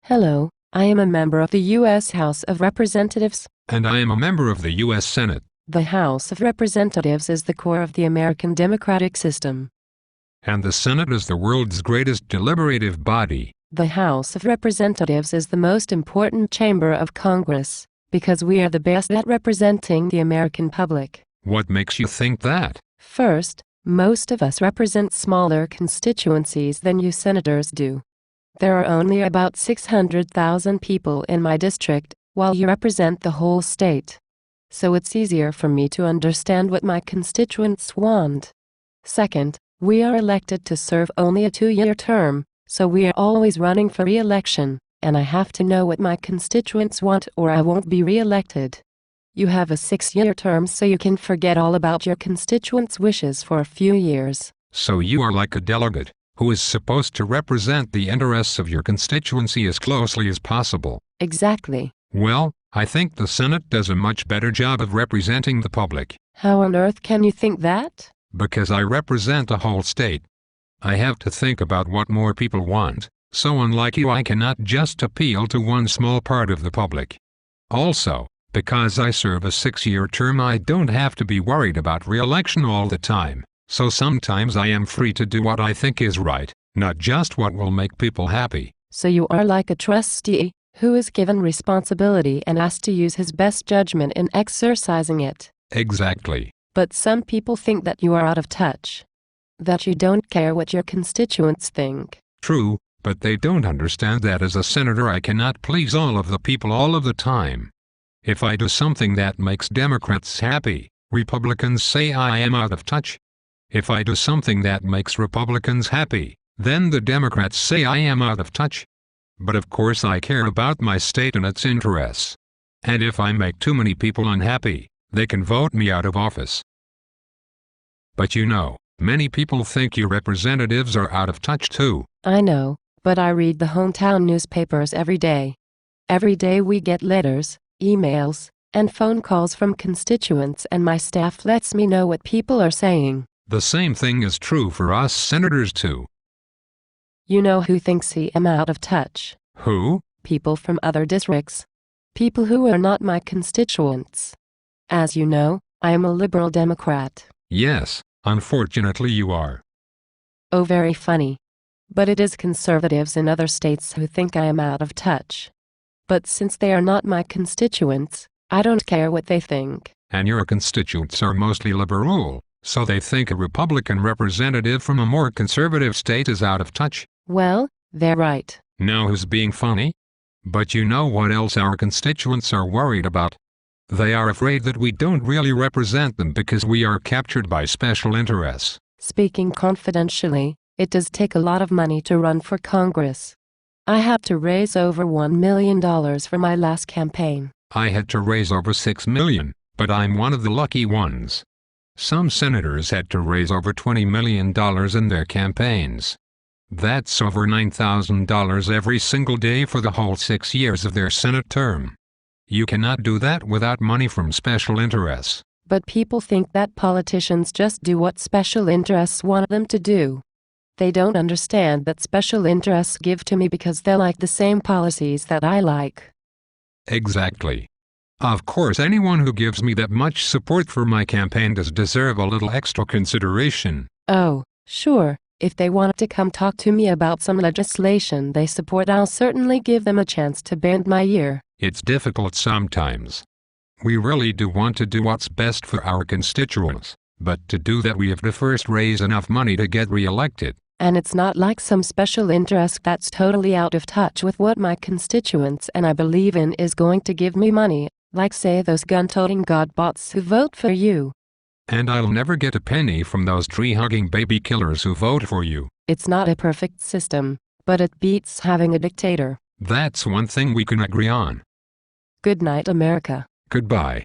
Hello, I am a member of the U.S. House of Representatives. And I am a member of the U.S. Senate. The House of Representatives is the core of the American democratic system. And the Senate is the world's greatest deliberative body. The House of Representatives is the most important chamber of Congress, because we are the best at representing the American public. What makes you think that? First, most of us represent smaller constituencies than you senators do. There are only about 600,000 people in my district, while you represent the whole state. So it's easier for me to understand what my constituents want. Second, we are elected to serve only a 2-year term, so we are always running for re-election, and I have to know what my constituents want or I won't be re-elected. You have a 6-year term, so you can forget all about your constituents' wishes for a few years. So you are like a delegate, who is supposed to represent the interests of your constituency as closely as possible. Exactly. Well, I think the Senate does a much better job of representing the public. How on earth can you think that? Because I represent the whole state. I have to think about what more people want, so unlike you, I cannot just appeal to one small part of the public. Also, because I serve a 6-year term, I don't have to be worried about re-election all the time. So sometimes I am free to do what I think is right, not just what will make people happy. So you are like a trustee, who is given responsibility and asked to use his best judgment in exercising it. Exactly. But some people think that you are out of touch. That you don't care what your constituents think. True, but they don't understand that as a senator I cannot please all of the people all of the time. If I do something that makes Democrats happy, Republicans say I am out of touch. If I do something that makes Republicans happy, then the Democrats say I am out of touch. But of course I care about my state and its interests. And if I make too many people unhappy, they can vote me out of office. But you know, many people think your representatives are out of touch too. I know, but I read the hometown newspapers every day. Every day we get letters, emails, and phone calls from constituents, and my staff lets me know what people are saying. The same thing is true for us senators too. You know who thinks I am out of touch? Who? People from other districts. People who are not my constituents. As you know, I am a liberal Democrat. Yes, unfortunately you are. Oh, very funny. But it is conservatives in other states who think I am out of touch. But since they are not my constituents, I don't care what they think. And your constituents are mostly liberal, so they think a Republican representative from a more conservative state is out of touch. Well, they're right. Now who's being funny? But you know what else our constituents are worried about? They are afraid that we don't really represent them because we are captured by special interests. Speaking confidentially, it does take a lot of money to run for Congress. I had to raise over $1 million for my last campaign. I had to raise over $6 million, but I'm one of the lucky ones. Some senators had to raise over $20 million in their campaigns. That's over $9,000 every single day for the whole 6 years of their Senate term. You cannot do that without money from special interests. But people think that politicians just do what special interests want them to do. They don't understand that special interests give to me because they like the same policies that I like. Exactly. Of course, anyone who gives me that much support for my campaign does deserve a little extra consideration. Oh, sure. If they want to come talk to me about some legislation they support, I'll certainly give them a chance to bend my ear. It's difficult sometimes. We really do want to do what's best for our constituents, but to do that we have to first raise enough money to get re-elected. And it's not like some special interest that's totally out of touch with what my constituents and I believe in is going to give me money, like say those gun-toting godbots who vote for you. And I'll never get a penny from those tree-hugging baby killers who vote for you. It's not a perfect system, but it beats having a dictator. That's one thing we can agree on. Good night, America. Goodbye.